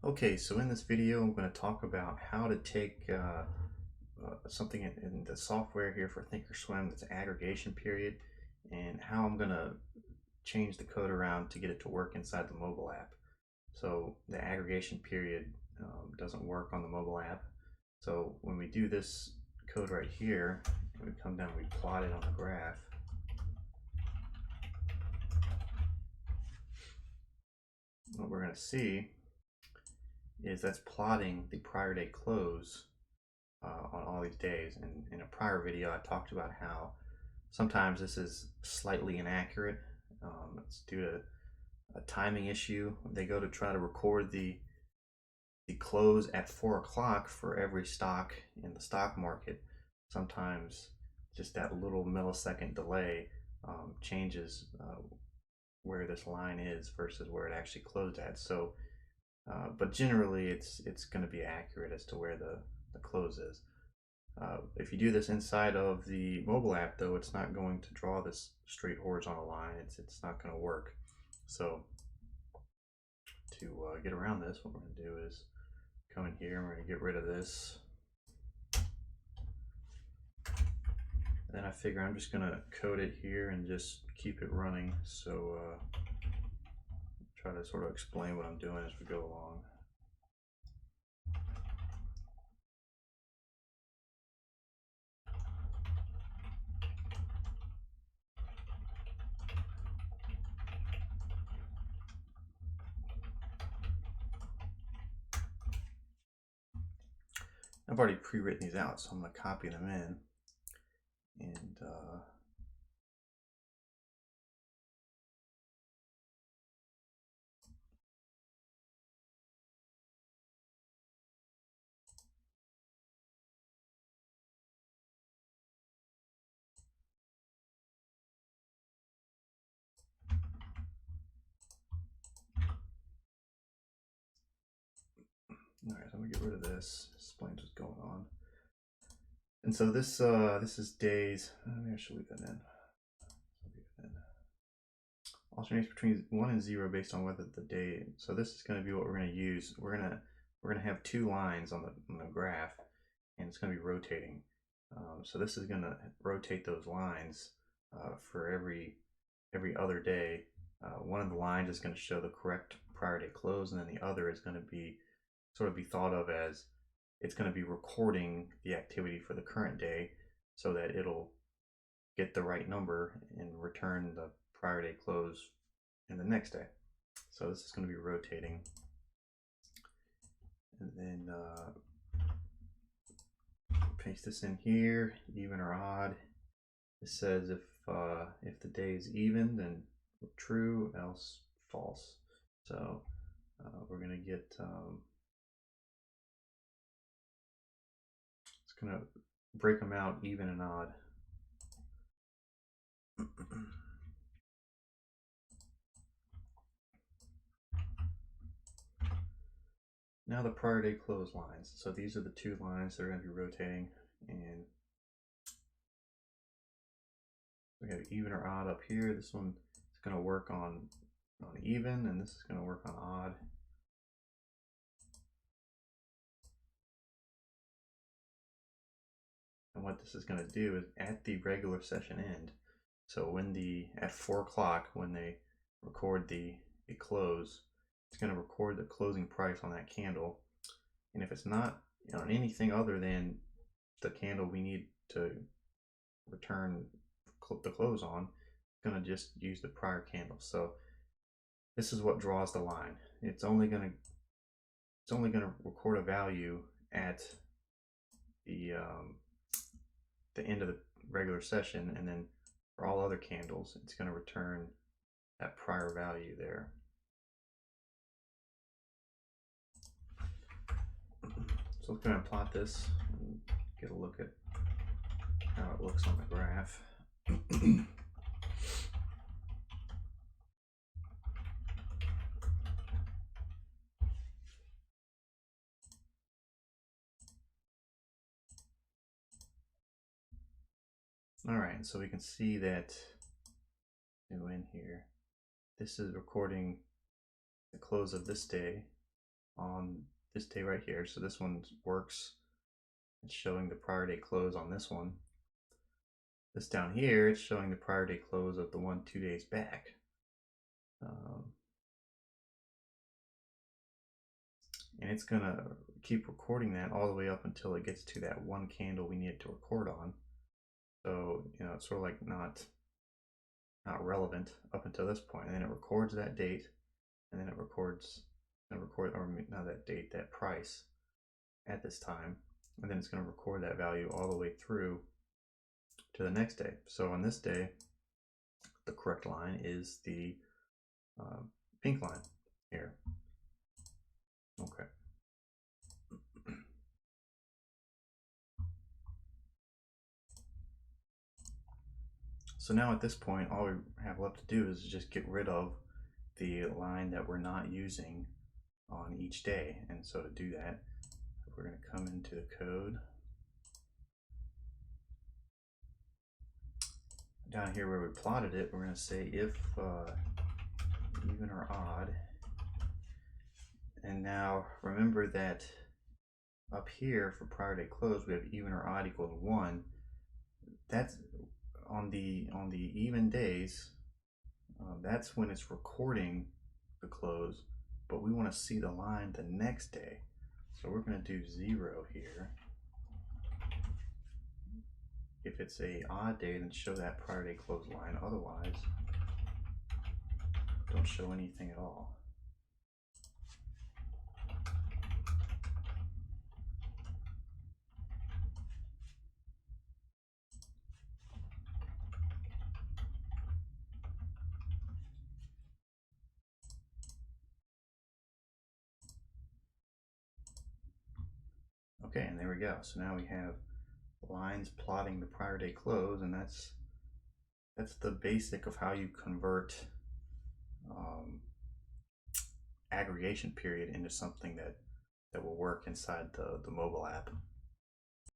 Okay, so in this video, I'm going to talk about how to take something in the software here for ThinkOrSwim that's aggregation period, and how I'm going to change the code around to get it to work inside the mobile app. So the aggregation period doesn't work on the mobile app. So when we do this code right here, we come down, we plot it on the graph. What we're going to see is that's plotting the prior day close on all these days. And in a prior video, I talked about how sometimes this is slightly inaccurate. It's due to a timing issue. They go to try to record the close at 4 o'clock for every stock in the stock market. Sometimes just that little millisecond delay changes where this line is versus where it actually closed at. So, but generally it's going to be accurate as to where the close is. If you do this inside of the mobile app, though, it's not going to draw this straight horizontal line. It's not going to work. So to get around this, what we're going to do is come in here and we're going to get rid of this. And then I figure I'm just going to code it here and just keep it running. So try to sort of explain what I'm doing as we go along. I've already pre-written these out, so I'm going to copy them in. And all right, so I'm gonna get rid of this. Explains what's going on. And so this is days. Maybe I should leave that in. Alternates between 1 and 0 based on whether the day. So this is going to be what we're going to use. We're gonna have two lines on the graph, and it's going to be rotating. So this is going to rotate those lines for every other day. One of the lines is going to show the correct prior day close, and then the other is going to be thought of as it's going to be recording the activity for the current day so that it'll get the right number and return the prior day close in the next day. So this is going to be rotating. And then paste this in here, even or odd. It says if the day is even, then true, else false. So we're going to get it's going to break them out even and odd. Now the prior day close lines. So these are the two lines that are going to be rotating, and we have even or odd up here. This one is going to work on even, and this is going to work on odd. And what this is going to do is at the regular session end, so at 4 o'clock when they record the close, it's going to record the closing price on that candle. And if it's not on anything other than the candle we need to return the close on, it's going to just use the prior candle. So this is what draws the line. It's only going to record a value at the end of the regular session, and then for all other candles, it's going to return that prior value there. So let's go ahead and plot this and get a look at how it looks on the graph. All right, so we can see that in here, this is recording the close of this day on this day right here. So this one works. It's showing the prior day close on this one. This down here, it's showing the prior day close of the one 2 days back. And it's gonna keep recording that all the way up until it gets to that one candle we need it to record on. So, you know, it's sort of like not relevant up until this point. And then it records that date, and then it records, or not that date, that price at this time. And then it's gonna record that value all the way through to the next day. So on this day, the correct line is the pink line here. Okay. So now at this point, all we have left to do is just get rid of the line that we're not using on each day. And so to do that, we're going to come into the code. Down here where we plotted it, we're going to say if even or odd. And now remember that up here for prior day close, we have even or odd equals 1. That's on the even days. That's when it's recording the close, but we want to see the line the next day. So we're going to do 0 here. If it's a odd day, then show that prior day close line. Otherwise, don't show anything at all. Okay, and there we go. So now we have lines plotting the prior day close, and that's the basic of how you convert aggregation period into something that will work inside the mobile app.